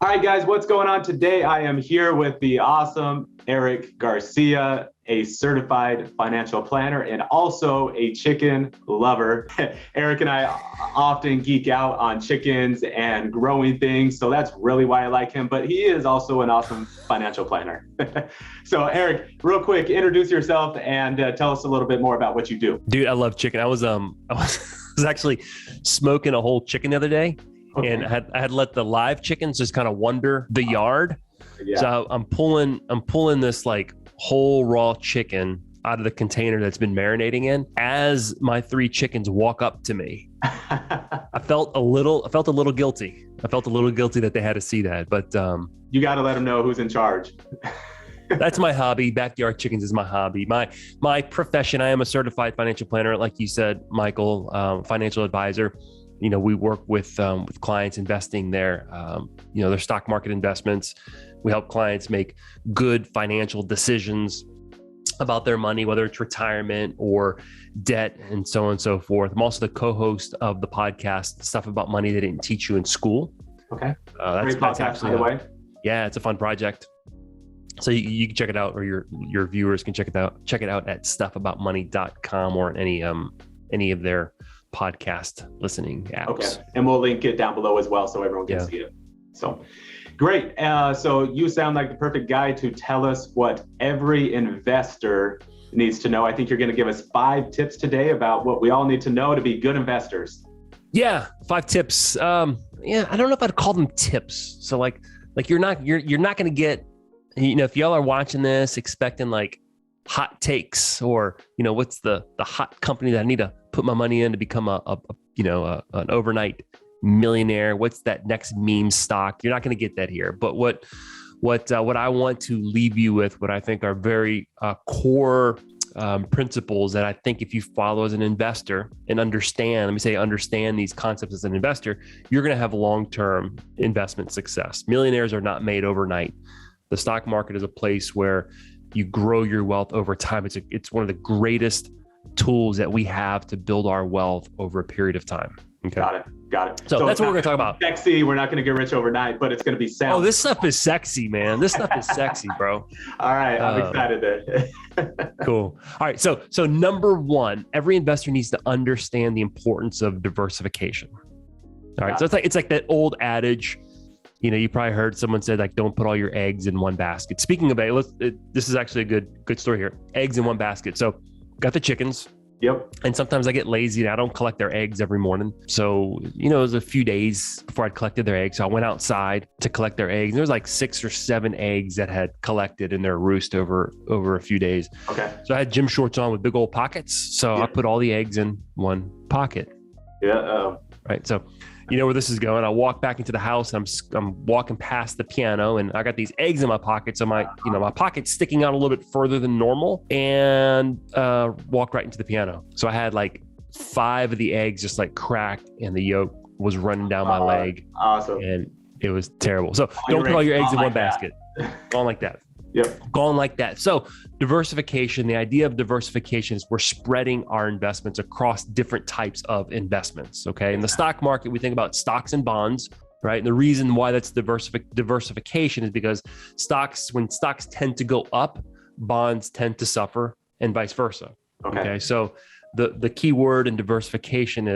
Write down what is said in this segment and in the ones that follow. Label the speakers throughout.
Speaker 1: All right, guys, what's going on today? I am here with the awesome Erik Garcia, a certified financial planner and also a chicken lover. Erik and I often geek out on chickens and growing things, so that's really why I like him, but he is also an awesome financial planner. So Erik, real quick, introduce yourself and tell us a little bit more about what you do.
Speaker 2: Dude, I love chicken. I was actually smoking a whole chicken the other day. Okay. And I had let the live chickens just kind of wander the yard. Yeah. So I'm pulling this like whole raw chicken out of the container that's been marinating in. As my 3 chickens walk up to me, I felt a little guilty. I felt a little guilty that they had to see that, but
Speaker 1: you got to let them know who's in charge.
Speaker 2: That's my hobby. Backyard chickens is my hobby. My profession. I am a certified financial planner, like you said, Michael, financial advisor. You know, we work with clients investing their stock market investments. We help clients make good financial decisions about their money, whether it's retirement or debt and so on and so forth. I'm also the co-host of the podcast, Stuff About Money They Didn't Teach You in School.
Speaker 1: Okay. That's podcast, by the way.
Speaker 2: Yeah, it's a fun project. So you can check it out, or your viewers can check it out at stuffaboutmoney.com or any of their podcast listening apps.
Speaker 1: Okay. And we'll link it down below as well so everyone can see it. So great. So you sound like the perfect guy to tell us what every investor needs to know. I think you're going to give us 5 tips today about what we all need to know to be good investors.
Speaker 2: Yeah, 5 tips. I don't know if I'd call them tips. So like you're not going to get, if y'all are watching this expecting like hot takes or, what's the hot company that I need to put my money in to become an overnight millionaire? What's that next meme stock? You're not going to get that here. But what I want to leave you with, what I think are very core principles that I think if you follow as an investor and understand these concepts as an investor, you're going to have long-term investment success. Millionaires are not made overnight. The stock market is a place where you grow your wealth over time. It's one of the greatest tools that we have to build our wealth over a period of time. Okay.
Speaker 1: Got it.
Speaker 2: So that's what we're going to talk about.
Speaker 1: Sexy. We're not going to get rich overnight, but it's going to be sound.
Speaker 2: Oh, this stuff is sexy, man. This stuff is sexy, bro.
Speaker 1: All right. I'm excited then.
Speaker 2: Cool. All right. So number 1, every investor needs to understand the importance of diversification. All right. So it's like that old adage. You probably heard someone say like, don't put all your eggs in one basket. Speaking of eggs, this is actually a good story here. Eggs in one basket. So got the chickens.
Speaker 1: Yep.
Speaker 2: And sometimes I get lazy and I don't collect their eggs every morning. So, it was a few days before I'd collected their eggs. So I went outside to collect their eggs. And there was like 6 or 7 eggs that had collected in their roost over a few days.
Speaker 1: Okay.
Speaker 2: So I had gym shorts on with big old pockets. So I put all the eggs in one pocket.
Speaker 1: Yeah.
Speaker 2: Right. So you know where this is going. I walk back into the house and I'm walking past the piano and I got these eggs in my pocket. So my pocket's sticking out a little bit further than normal and walked right into the piano. So I had like 5 of the eggs just like cracked and the yolk was running down my leg.
Speaker 1: Awesome.
Speaker 2: And it was terrible. So don't put all your eggs in one basket. Gone like that.
Speaker 1: Yep.
Speaker 2: Gone like that. So diversification, the idea of diversification is we're spreading our investments across different types of investments. Okay. In the stock market, we think about stocks and bonds, right? And the reason why that's diversification is because when stocks tend to go up, bonds tend to suffer and vice versa. Okay. So the key word in diversification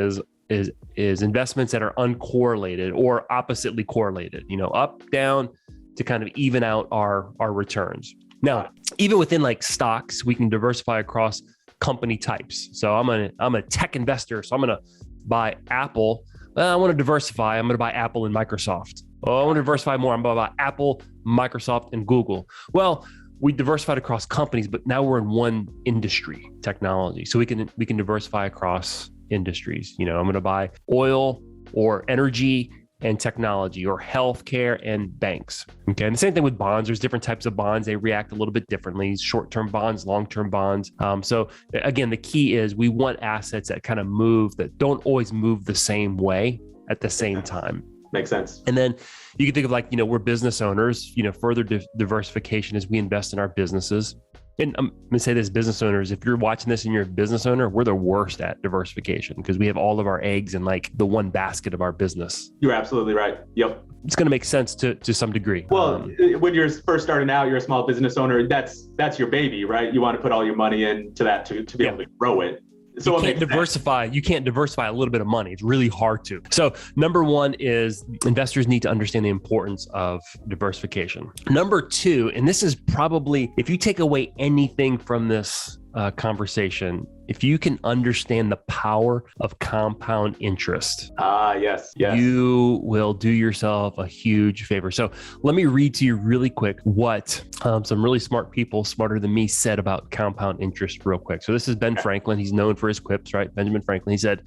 Speaker 2: is investments that are uncorrelated or oppositely correlated, up, down, to kind of even out our returns. Now, even within like stocks, we can diversify across company types. So I'm a tech investor. So I'm going to buy Apple. I want to diversify. I'm going to buy Apple and Microsoft. Oh, I want to diversify more. I'm going to buy Apple, Microsoft, and Google. Well, we diversified across companies, but now we're in one industry, technology. So we can diversify across industries. I'm going to buy oil or energy and technology, or healthcare and banks. Okay. And the same thing with bonds. There's different types of bonds. They react a little bit differently. Short-term bonds, long-term bonds. So again, the key is we want assets that kind of move, that don't always move the same way at the same time.
Speaker 1: Makes sense.
Speaker 2: And then you can think of like, we're business owners, further diversification as we invest in our businesses. And I'm going to say this, business owners, if you're watching this and you're a business owner, we're the worst at diversification because we have all of our eggs in like the one basket of our business.
Speaker 1: You're absolutely right. Yep.
Speaker 2: It's going to make sense to some degree.
Speaker 1: Well, when you're first starting out, you're a small business owner. That's your baby, right? You want to put all your money into that to be able to grow it. So
Speaker 2: you can't diversify. You can't diversify a little bit of money. It's really hard to. So number one is investors need to understand the importance of diversification. Number two, and this is probably, if you take away anything from this conversation, if you can understand the power of compound interest,
Speaker 1: yes,
Speaker 2: you will do yourself a huge favor. So let me read to you really quick what some really smart people, smarter than me, said about compound interest real quick. So this is Ben Franklin. He's known for his quips, right? Benjamin Franklin. He said,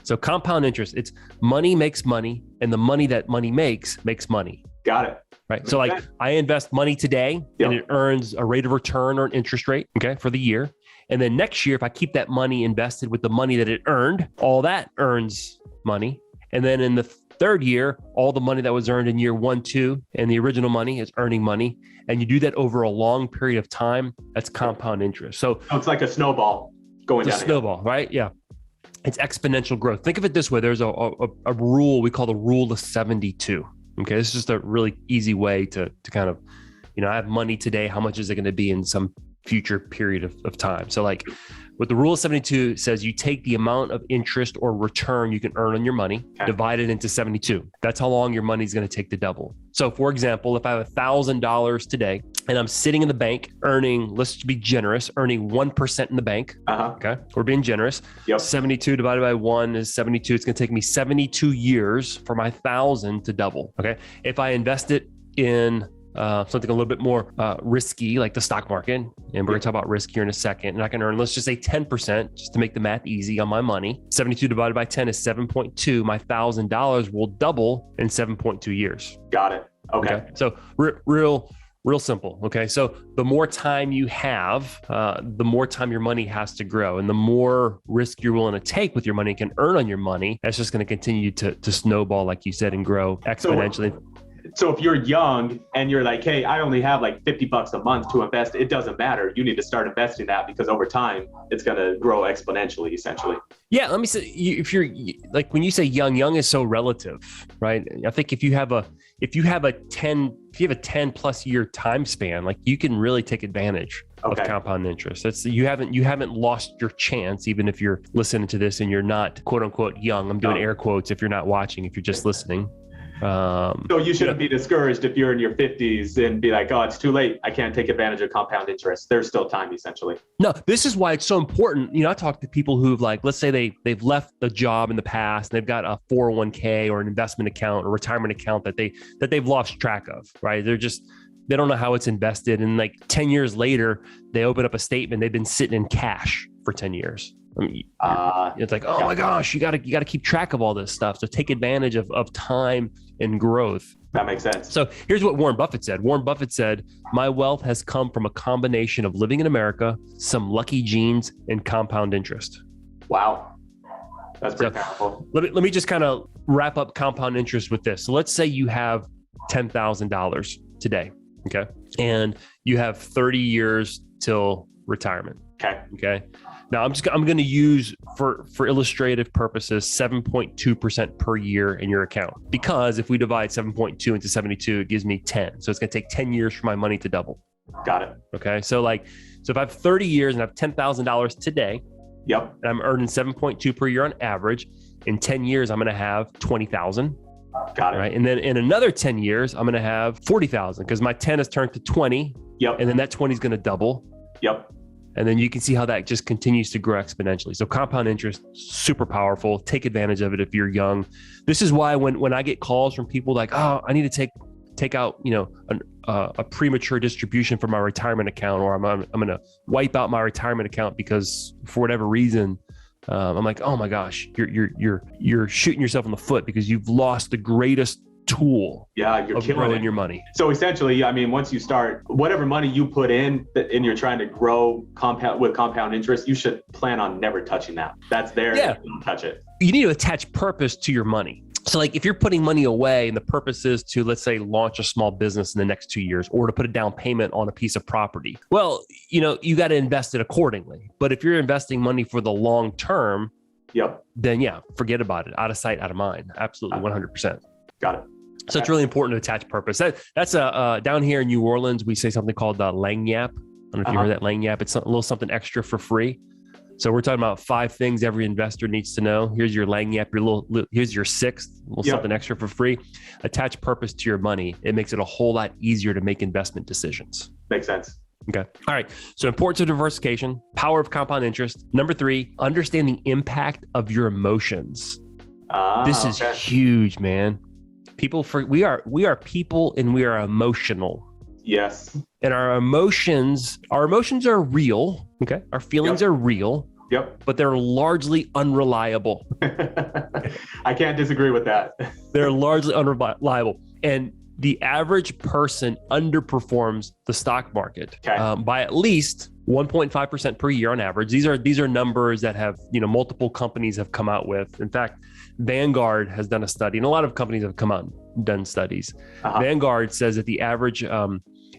Speaker 2: so compound interest, it's money makes money, and the money that money makes money.
Speaker 1: Got it.
Speaker 2: Right. So like I invest money today and it earns a rate of return or an interest rate, okay, for the year. And then next year, if I keep that money invested with the money that it earned, all that earns money. And then in the third year, all the money that was earned in year 1, 2, and the original money is earning money. And you do that over a long period of time, that's compound interest. So
Speaker 1: it's like a snowball going down.
Speaker 2: It's a snowball, right? Yeah. It's exponential growth. Think of it this way. There's a rule we call the rule of 72. Okay. It's just a really easy way to kind of, I have money today. How much is it going to be in some future period of time? So like what the rule of 72 says, you take the amount of interest or return you can earn on your money, divide it into 72. That's how long your money is going to take to double. So for example, if I have $1,000 today and I'm sitting in the bank earning, let's be generous, earning 1% in the bank. Okay. We're being generous. 72 divided by 1 is 72. It's going to take me 72 years for my 1,000 to double. Okay. If I invest it in something a little bit more risky, like the stock market. And we're going to talk about risk here in a second. And I can earn, let's just say 10%, just to make the math easy on my money. 72 divided by 10 is 7.2. My $1,000 will double in 7.2 years.
Speaker 1: Got it. Okay.
Speaker 2: So real simple. Okay. So the more time you have, the more time your money has to grow, and the more risk you're willing to take with your money and can earn on your money, that's just going to continue to snowball, like you said, and grow exponentially.
Speaker 1: So if you're young and you're like, hey, I only have like $50 a month to invest, it doesn't matter. You need to start investing that because over time, it's going to grow exponentially, essentially.
Speaker 2: Yeah. Let me say, if you're like, when you say young is so relative, right? I think if you have a 10 plus year time span, like you can really take advantage of compound interest. That's you haven't lost your chance, even if you're listening to this and you're not quote unquote young. I'm doing air quotes if you're not watching, if you're just listening.
Speaker 1: So you shouldn't be discouraged if you're in your 50s and be like, oh, it's too late. I can't take advantage of compound interest. There's still time, essentially.
Speaker 2: No, this is why it's so important. I talk to people who've like, let's say they've left the job in the past and they've got a 401k or an investment account or retirement account that they've lost track of, right? They don't know how it's invested. And like 10 years later, they open up a statement. They've been sitting in cash for 10 years. It's like, oh my gosh, you got to keep track of all this stuff. So take advantage of time and growth.
Speaker 1: That makes sense.
Speaker 2: So here's what Warren Buffett said. Warren Buffett said, my wealth has come from a combination of living in America, some lucky genes, and compound interest.
Speaker 1: Wow. That's pretty powerful.
Speaker 2: Let me just kind of wrap up compound interest with this. So let's say you have $10,000 today. Okay. And you have 30 years till retirement. Okay. Now I'm going to use for illustrative purposes, 7.2% per year in your account, because if we divide 7.2 into 72, it gives me 10. So it's going to take 10 years for my money to double.
Speaker 1: Got it.
Speaker 2: Okay. So if I have 30 years and I have $10,000 today,
Speaker 1: and
Speaker 2: I'm earning 7.2 per year on average, in 10 years, I'm going to have 20,000.
Speaker 1: Got it.
Speaker 2: Right. And then in another 10 years, I'm going to have 40,000 because my 10 has turned to 20. And then that 20 is going to double. And then you can see how that just continues to grow exponentially. So compound interest, super powerful. Take advantage of it if you're young. This is why when I get calls from people like, oh, I need to take out, a premature distribution from my retirement account, or I'm going to wipe out my retirement account because for whatever reason, I'm like, oh my gosh, you're shooting yourself in the foot because you've lost the greatest tool
Speaker 1: you're
Speaker 2: growing your money.
Speaker 1: So essentially, once you start, whatever money you put in and you're trying to grow compound interest, you should plan on never touching that. That's there. Don't touch it.
Speaker 2: You need to attach purpose to your money. So like if you're putting money away and the purpose is to, let's say, launch a small business in the next 2 years or to put a down payment on a piece of property, well, you got to invest it accordingly. But if you're investing money for the long term, then yeah, forget about it. Out of sight, out of mind. Absolutely. 100%.
Speaker 1: Got it.
Speaker 2: So it's really important to attach purpose. That's down here in New Orleans, we say something called lagniappe. I don't know if you heard that lagniappe. It's a little something extra for free. So we're talking about 5 things every investor needs to know. Here's your lagniappe. Here's your 6th, something extra for free. Attach purpose to your money. It makes it a whole lot easier to make investment decisions.
Speaker 1: Makes sense.
Speaker 2: Okay. All right. So importance of diversification, power of compound interest. Number 3, understand the impact of your emotions. This is huge, man. We are people and we are emotional.
Speaker 1: Yes.
Speaker 2: And our emotions are real. Okay. Our feelings are real.
Speaker 1: Yep.
Speaker 2: But they're largely unreliable.
Speaker 1: I can't disagree with that.
Speaker 2: They're largely unreliable. And the average person underperforms the stock market by at least 1.5% per year on average. These are numbers that have, multiple companies have come out with. In fact, Vanguard has done a study, and a lot of companies have come out and done studies. Vanguard says that the average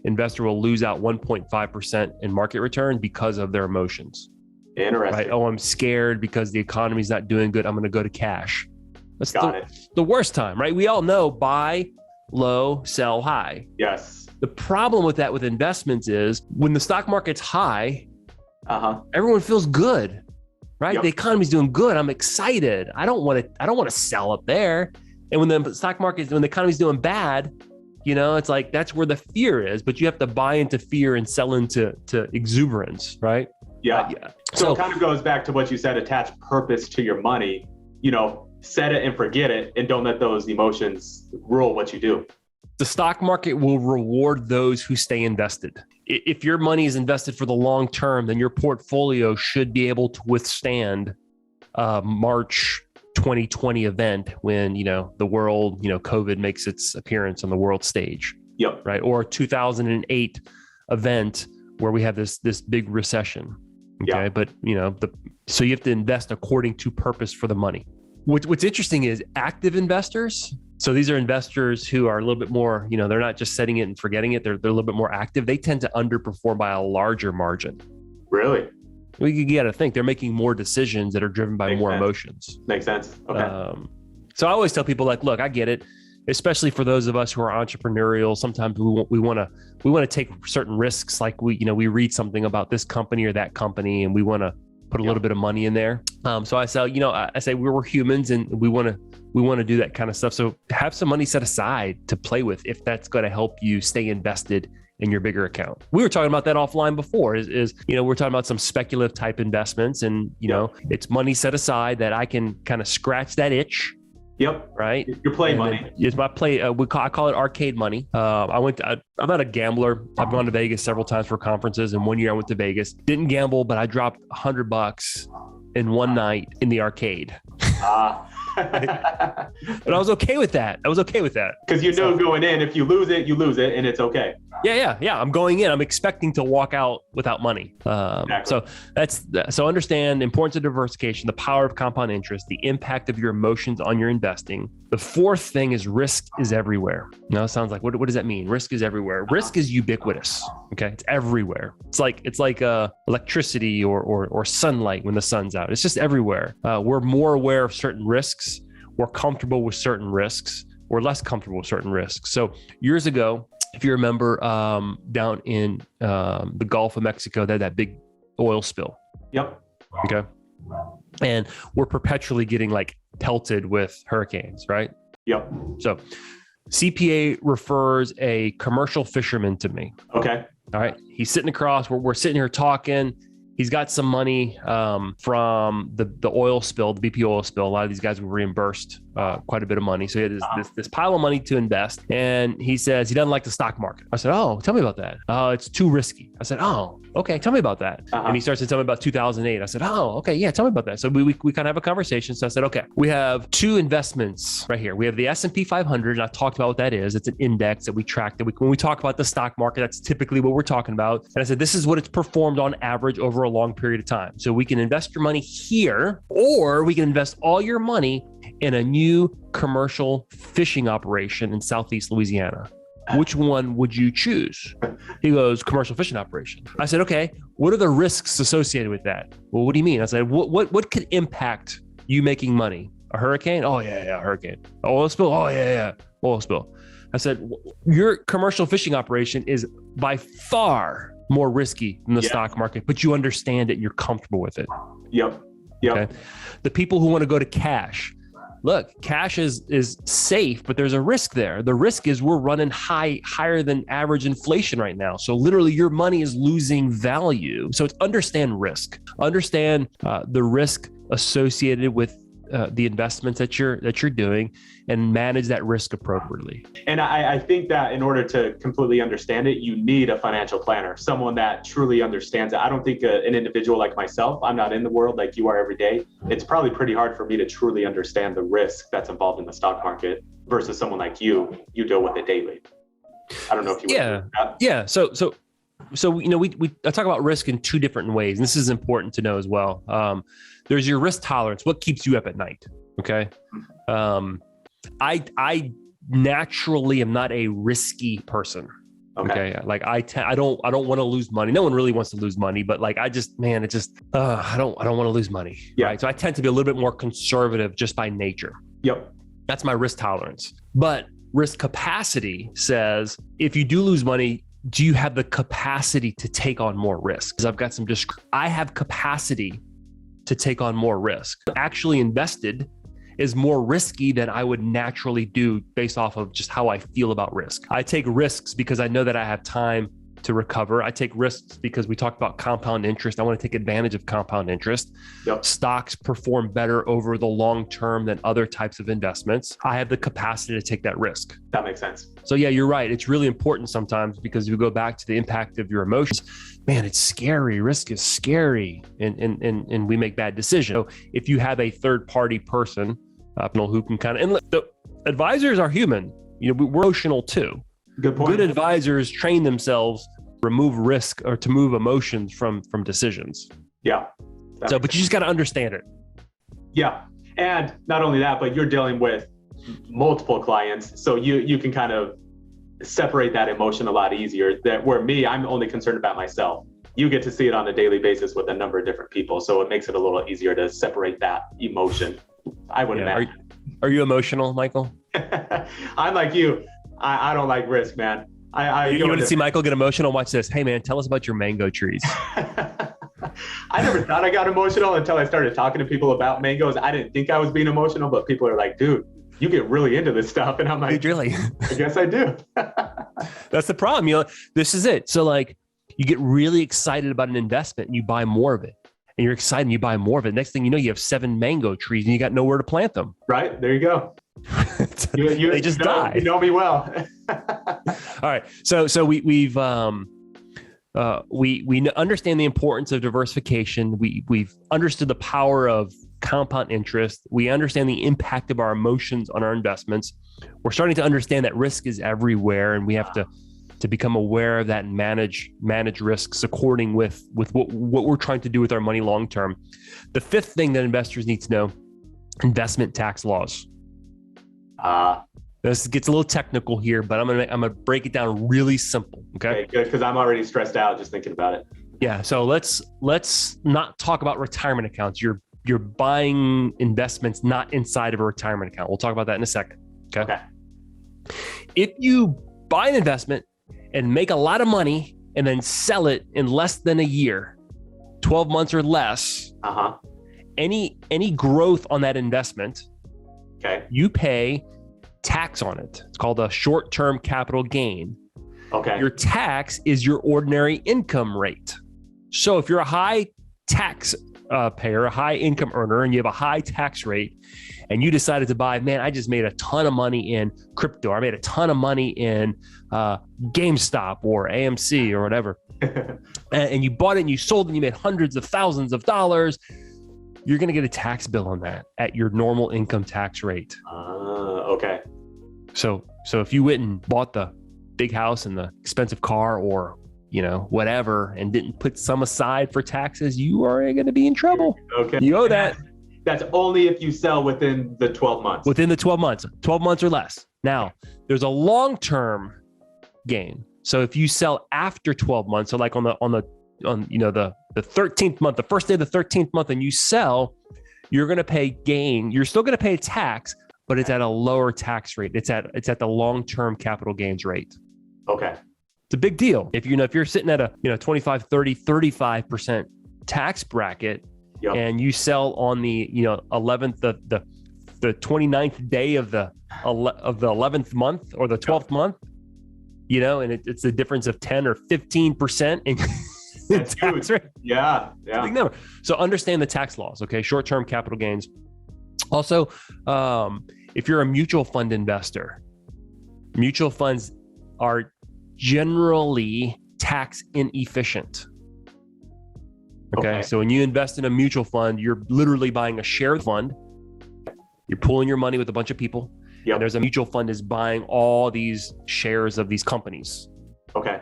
Speaker 2: investor will lose out 1.5% in market return because of their emotions.
Speaker 1: Interesting.
Speaker 2: Right? Oh, I'm scared because the economy's not doing good. I'm going to go to cash. That's the worst time, right? We all know buy low, sell high.
Speaker 1: Yes.
Speaker 2: The problem with that with investments is when the stock market's high, everyone feels good, right? Yep. The economy's doing good. I'm excited. I don't want to sell up there. And when the economy's doing bad, it's like, that's where the fear is, but you have to buy into fear and sell into exuberance, right?
Speaker 1: Yeah. So it kind of goes back to what you said, attach purpose to your money, set it and forget it, and don't let those emotions rule what you do.
Speaker 2: The stock market will reward those who stay invested. If your money is invested for the long term, then your portfolio should be able to withstand March 2020 event when, the world, COVID makes its appearance on the world stage.
Speaker 1: Yep.
Speaker 2: Right. Or 2008 event where we have this big recession. Okay. Yep. But, so you have to invest according to purpose for the money. What's interesting is active investors. So these are investors who are a little bit more, they're not just setting it and forgetting it. They're a little bit more active. They tend to underperform by a larger margin.
Speaker 1: Really?
Speaker 2: You got to think they're making more decisions that are driven by more emotions.
Speaker 1: Makes sense. Okay.
Speaker 2: So I always tell people look, I get it, especially for those of us who are entrepreneurial. Sometimes we want to take certain risks. Like we read something about this company or that company, and we want to put a little bit of money in there. So I say we're humans and we want to do that kind of stuff. So have some money set aside to play with if that's going to help you stay invested in your bigger account. We were talking about that offline before we're talking about some speculative type investments and, it's money set aside that I can kind of scratch that itch.
Speaker 1: Yep.
Speaker 2: Right.
Speaker 1: Your play money.
Speaker 2: It's my play. I call it arcade money. I'm not a gambler. I've gone to Vegas several times for conferences. And one year I went to Vegas, didn't gamble, but I dropped $100 in one night in the arcade. But I was okay with that.
Speaker 1: Because going in, if you lose it, and it's okay.
Speaker 2: Yeah. I'm going in. I'm expecting to walk out without money.
Speaker 1: Exactly.
Speaker 2: So understand the importance of diversification, the power of compound interest, the impact of your emotions on your investing. The 4th thing is risk is everywhere. Now it sounds like, what does that mean? Risk is everywhere. Risk is ubiquitous. Okay. It's everywhere. It's like electricity or sunlight when the sun's out. It's just everywhere. We're more aware of certain risks. We're comfortable with certain risks. We're less comfortable with certain risks. So years ago, if you remember, down in the Gulf of Mexico, they had that big oil spill.
Speaker 1: Yep.
Speaker 2: Okay. And we're perpetually getting pelted with hurricanes, right?
Speaker 1: Yep.
Speaker 2: So CPA refers a commercial fisherman to me.
Speaker 1: Okay.
Speaker 2: All right. He's sitting across, we're sitting here talking. He's got some money from the oil spill, the BP oil spill. A lot of these guys were reimbursed quite a bit of money. So he had this pile of money to invest. And he says he doesn't like the stock market. I said, oh, tell me about that. It's too risky. I said, oh, okay, tell me about that. And he starts to tell me about 2008. I said, oh, okay, yeah, tell me about that. So we kind of have a conversation. So I said, okay, we have 2 investments right here. We have the S&P 500, and I talked about what that is. It's an index that we track. When we talk about the stock market, that's typically what we're talking about. And I said, this is what it's performed on average over a long period of time. So we can invest your money here, or we can invest all your money and a new commercial fishing operation in Southeast Louisiana. Which one would you choose? He goes, commercial fishing operation. I said, okay, what are the risks associated with that? Well, what do you mean? I said, what could impact you making money? A hurricane? Oh, yeah, hurricane. Oil spill? Oh, yeah, oil spill. I said, your commercial fishing operation is by far more risky than the stock market, but you understand it and you're comfortable with it.
Speaker 1: Yep.
Speaker 2: Okay? The people who want to go to cash, look, cash is safe, but there's a risk there. The risk is we're running higher than average inflation right now. So literally your money is losing value. So it's understand risk, understand the risk associated with the investments that you're doing, and manage that risk appropriately.
Speaker 1: And I think that in order to completely understand it, you need a financial planner, someone that truly understands it. I don't think an individual like myself, I'm not in the world like you are every day. It's probably pretty hard for me to truly understand the risk that's involved in the stock market versus someone like you deal with it daily. I don't know if you would.
Speaker 2: Yeah. So I talk about risk in two different ways, and this is important to know as well. There's your risk tolerance. What keeps you up at night? Okay. I naturally am not a risky person. Okay. Like I don't want to lose money. No one really wants to lose money, but like I don't want to lose money.
Speaker 1: Yeah.
Speaker 2: Right. So I tend to be a little bit more conservative just by nature.
Speaker 1: Yep. That's
Speaker 2: my risk tolerance. But risk capacity says if you do lose money, do you have the capacity to take on more risk? Because I've got I have capacity to take on more risk. Actually invested is more risky than I would naturally do based off of just how I feel about risk. I take risks because I know that I have time to recover. I take risks because we talked about compound interest. I want to take advantage of compound interest.
Speaker 1: Yep.
Speaker 2: Stocks perform better over the long term than other types of investments. I have the capacity to take that risk.
Speaker 1: That makes sense.
Speaker 2: So yeah, you're right. It's really important sometimes because you go back to the impact of your emotions. Man, it's scary. Risk is scary. And we make bad decisions. So if you have a third party person, who can and the advisors are human. We're emotional too.
Speaker 1: Good point.
Speaker 2: Good advisors train themselves remove risk or to move emotions from decisions.
Speaker 1: Yeah.
Speaker 2: But you just got to understand it.
Speaker 1: Yeah. And not only that, but you're dealing with multiple clients. So you can kind of separate that emotion a lot easier. Where I'm only concerned about myself. You get to see it on a daily basis with a number of different people. So it makes it a little easier to separate that emotion. I would imagine.
Speaker 2: Are you emotional, Michael?
Speaker 1: I'm like you. I don't like risk, man.
Speaker 2: You want to see Michael get emotional? Watch this. Hey, man, tell us about your mango trees.
Speaker 1: I never thought I got emotional until I started talking to people about mangoes. I didn't think I was being emotional, but people are like, dude, you get really into this stuff. And I'm like,
Speaker 2: dude, really?
Speaker 1: I guess I do.
Speaker 2: That's the problem. This is it. So like you get really excited about an investment and you buy more of it. And you're excited and you buy more of it. Next thing you know, you have 7 mango trees and you got nowhere to plant them.
Speaker 1: Right. There you go.
Speaker 2: They just die.
Speaker 1: You know me well.
Speaker 2: All right. So we understand the importance of diversification. We've understood the power of compound interest. We understand the impact of our emotions on our investments. We're starting to understand that risk is everywhere, and we have to become aware of that and manage risks according with what we're trying to do with our money long term. The fifth thing that investors need to know: investment tax laws. This gets a little technical here, but I'm gonna break it down really simple. Okay,
Speaker 1: good, because I'm already stressed out just thinking about it.
Speaker 2: Yeah, so let's not talk about retirement accounts. You're buying investments not inside of a retirement account. We'll talk about that in a second. Okay. If you buy an investment and make a lot of money and then sell it in less than a year, 12 months or less, any growth on that investment, you pay tax on it. It's called a short-term capital gain. Your tax is your ordinary income rate. So if you're a high tax payer, a high income earner, and you have a high tax rate, and you decided to buy, man, I just made a ton of money in crypto. I made a ton of money in GameStop or AMC or whatever. and you bought it and you sold it and you made hundreds of thousands of dollars. You're going to get a tax bill on that at your normal income tax rate. So if you went and bought the big house and the expensive car or, whatever, and didn't put some aside for taxes, you are going to be in trouble. You owe that.
Speaker 1: That's only if you sell within the 12 months.
Speaker 2: Within the 12 months or less. Now, there's a long-term gain. So if you sell after 12 months, so like on the 13th month, the first day of the 13th month, and you sell, you're going to pay gain. You're still going to pay tax, but it's at a lower tax rate. It's at the long-term capital gains rate.
Speaker 1: Okay.
Speaker 2: It's a big deal. If you're sitting at a 25, 30, 35% tax bracket, yep, and you sell on the 11th, the 29th day of the 11th month or the 12th, yep, month, and it's a difference of 10 or 15% in tax rate.
Speaker 1: Yeah.
Speaker 2: Big number. So understand the tax laws. Okay, short-term capital gains. Also, if you're a mutual fund investor, mutual funds are generally tax inefficient. Okay. So when you invest in a mutual fund, you're literally buying a shared fund. You're pooling your money with a bunch of people. Yep. And there's a mutual fund is buying all these shares of these companies.
Speaker 1: Okay.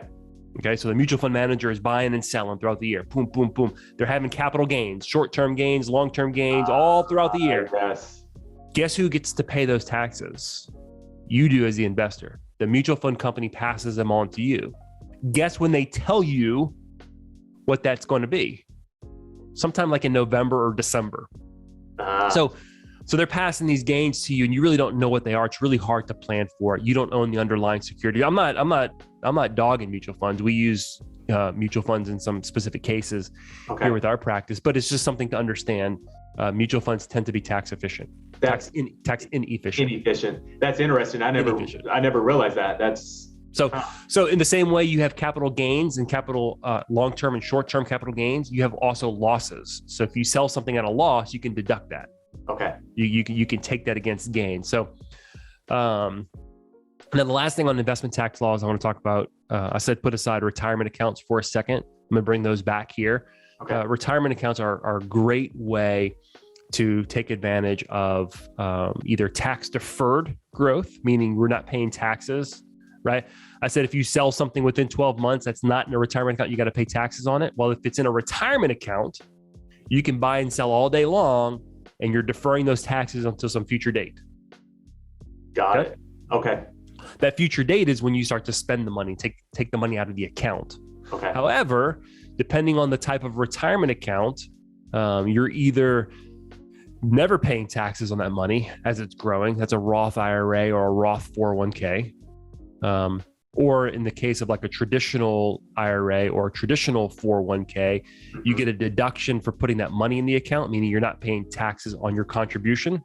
Speaker 2: So the mutual fund manager is buying and selling throughout the year. Boom, boom, boom. They're having capital gains, short-term gains, long-term gains, all throughout the year.
Speaker 1: Yes.
Speaker 2: Guess who gets to pay those taxes? You do as the investor. The mutual fund company passes them on to you. Guess when they tell you what that's going to be? Sometime like in November or December. So they're passing these gains to you, and you really don't know what they are. It's really hard to plan for it. You don't own the underlying security. I'm not dogging mutual funds. We use mutual funds in some specific cases here with our practice, but it's just something to understand. Mutual funds tend to be tax efficient. Tax inefficient.
Speaker 1: Inefficient. That's interesting. I never realized that. That's
Speaker 2: so in the same way you have capital gains and capital long-term and short-term capital gains, you have also losses. So if you sell something at a loss, you can deduct that.
Speaker 1: Okay.
Speaker 2: You can take that against gain. So now the last thing on investment tax laws I want to talk about, I said put aside retirement accounts for a second. I'm going to bring those back here. Okay. Retirement accounts are a great way to take advantage of either tax deferred growth, meaning we're not paying taxes, right? I said if you sell something within 12 months, that's not in a retirement account, you got to pay taxes on it. Well, if it's in a retirement account, you can buy and sell all day long, and you're deferring those taxes until some future date.
Speaker 1: Got it. Okay.
Speaker 2: That future date is when you start to spend the money, take the money out of the account.
Speaker 1: Okay.
Speaker 2: However, depending on the type of retirement account, you're either never paying taxes on that money as it's growing. That's a Roth IRA or a Roth 401k. Or in the case of like a traditional IRA or a traditional 401k, you get a deduction for putting that money in the account, meaning you're not paying taxes on your contribution.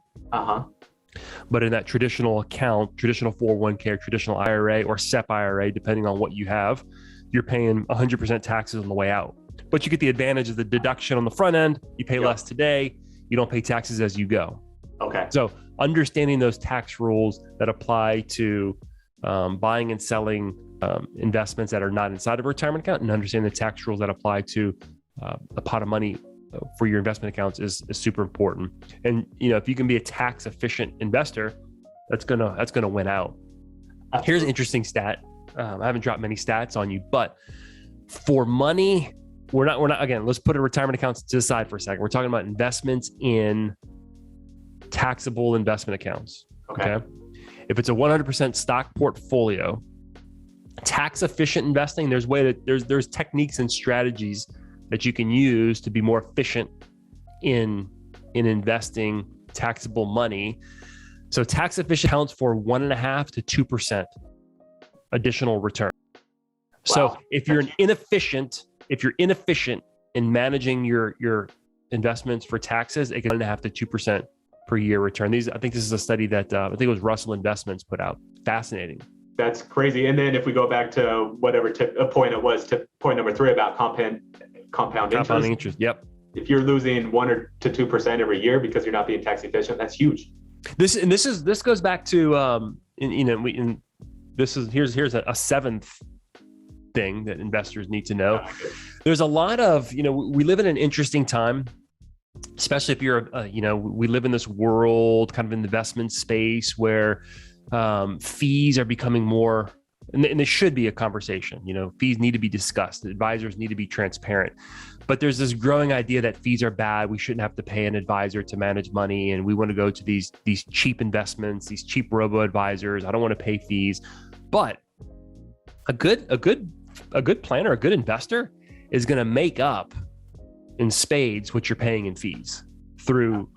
Speaker 2: But in that traditional account, traditional 401k or traditional IRA or SEP IRA, depending on what you have, you're paying 100% taxes on the way out. But you get the advantage of the deduction on the front end. You pay less today. You don't pay taxes as you go.
Speaker 1: Okay.
Speaker 2: So understanding those tax rules that apply to buying and selling investments that are not inside of a retirement account, and understanding the tax rules that apply to a pot of money for your investment accounts is super important. And if you can be a tax efficient investor, that's gonna win out. Here's an interesting stat. I haven't dropped many stats on you, but for money, we're not again, let's put a retirement accounts to the side for a second. We're talking about investments in taxable investment accounts. Okay. If it's a 100% stock portfolio, tax efficient investing, there's techniques and strategies that you can use to be more efficient in investing taxable money. So tax efficient accounts for 1.5% to 2% additional return. Wow. So if you're inefficient in managing your investments for taxes, it can 1.5% to 2% per year return. I think this is a study that I think it was Russell Investments put out. Fascinating.
Speaker 1: That's crazy. And then if we go back to whatever point it was, to point number 3 about compounding interest.
Speaker 2: Yep.
Speaker 1: If you're losing 1% to 2% every year because you're not being tax efficient, that's huge.
Speaker 2: This goes back to here's a seventh thing that investors need to know. There's a lot of we live in an interesting time, especially if you're we live in this world kind of investment space where fees are becoming more and there should be a conversation. Fees need to be discussed. Advisors need to be transparent. But there's this growing idea that fees are bad. We shouldn't have to pay an advisor to manage money, and we want to go to these cheap investments, these cheap robo advisors. I don't want to pay fees. But a good planner, a good investor is going to make up in spades what you're paying in fees through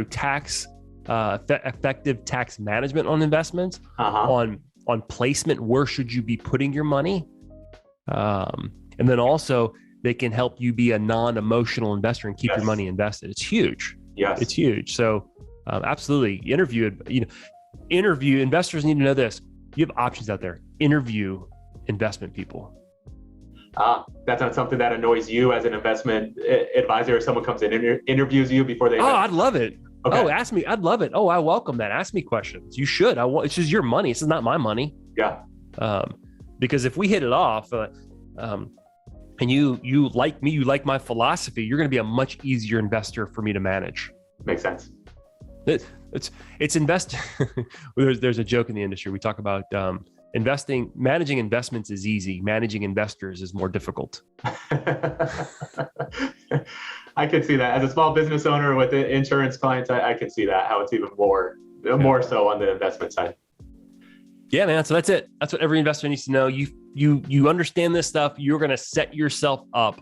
Speaker 2: tax effective tax management on investments, on placement. Where should you be putting your money? And then also they can help you be a non-emotional investor and keep your money invested. It's huge.
Speaker 1: Yes,
Speaker 2: it's huge. So absolutely, interview. Investors need to know this. You have options out there. Interview investment people.
Speaker 1: That's not something that annoys you as an investment advisor. If someone comes in and interviews you before they invest?
Speaker 2: I'd love it.
Speaker 1: Okay.
Speaker 2: Oh, ask me. I'd love it. Oh, I welcome that. Ask me questions. You should. It's just your money. This is not my money.
Speaker 1: Yeah.
Speaker 2: Because if we hit it off, and you like me, you like my philosophy, you're going to be a much easier investor for me to manage.
Speaker 1: Makes sense.
Speaker 2: It's invest. There's a joke in the industry. We talk about managing investments is easy. Managing investors is more difficult.
Speaker 1: I could see that as a small business owner with insurance clients. I could see that, how it's even more so on the investment side.
Speaker 2: Yeah, man. So that's it. That's what every investor needs to know. You understand this stuff. You're going to set yourself up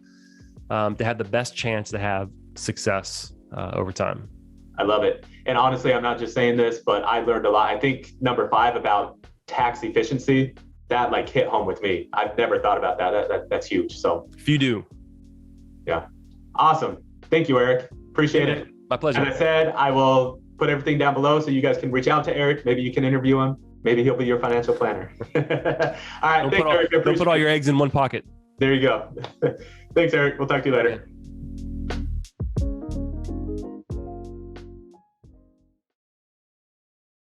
Speaker 2: to have the best chance to have success over time.
Speaker 1: I love it. And honestly, I'm not just saying this, but I learned a lot. I think number 5 about tax efficiency, that like hit home with me. I've never thought about that. That's huge. So
Speaker 2: if you do.
Speaker 1: Yeah. Awesome. Thank you, Erik. Appreciate it.
Speaker 2: My pleasure.
Speaker 1: As I said, I will put everything down below so you guys can reach out to Erik. Maybe you can interview him. Maybe he'll be your financial planner. All right. Thanks, Erik.
Speaker 2: Don't put all your eggs in one pocket.
Speaker 1: There you go. Thanks, Erik. We'll talk to you later.